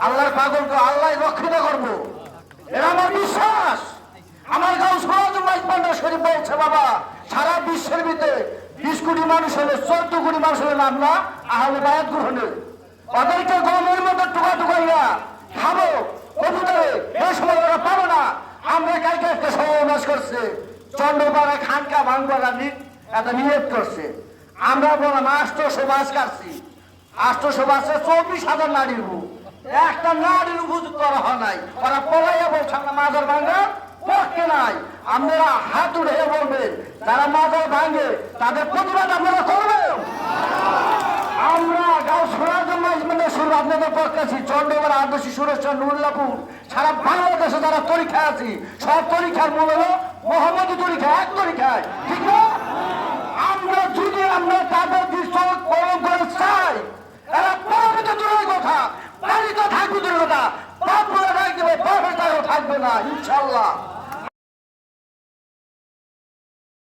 আল্লাহর পাগলকে আল্লাহ রক্ষিত করবো, এটা আমার বিশ্বাস। আমার গাঁও শরীফ বলছে বাবা, সারা বিশ্বের ভিতরে 20 কোটি মানুষ হলে 14 কোটি মানুষ হলে নাম না আহলে বায়াত গ্রহণে, ওদেরকে গমের মতো টুকা টুকাইয়া খাবো কবুতরে, এই সময় ওরা পাবো না। আমরা কালকে একটা সমাবেশ করছে, চন্দ্রপাড়া খানকা ভাঙবাড়া একটা নিয়োগ করছে। আমরা বললাম 800 বাস কাটছি, 800 বাসে 24,000 নারীর বুক, একটা নারীর উপযুক্ত করা হয় নাই। ওরা পলাইয়া বলছে আমরা মাজার ভাঙা পক্ষে নাই। আপনারা হাত উঠে বলবেন যারা মাজার ভাঙে তাদের প্রতিবাদ আপনারা করবেন। আমরা গাঁও সুরাজ আপনাদের পক্ষে আছি। চন্দ্রপাড়া, আদর্শী, সুরেশ্বর, নুরুল্লাপুর, সারা বাংলাদেশে যারা তরিখা আছি, সব তরিখার মূল হলো মোহাম্মদী তরিখা, এক তরিখায়, ঠিক না? আমরা যদি আমরা তাদের দৃশ্য কলম করে চাই, এরা পবিত্র দূরের কথা, পালিত থাকবে দূরের কথা, পাপ করে থাকবে, পাপের তারও থাকবে না ইনশাল্লাহ।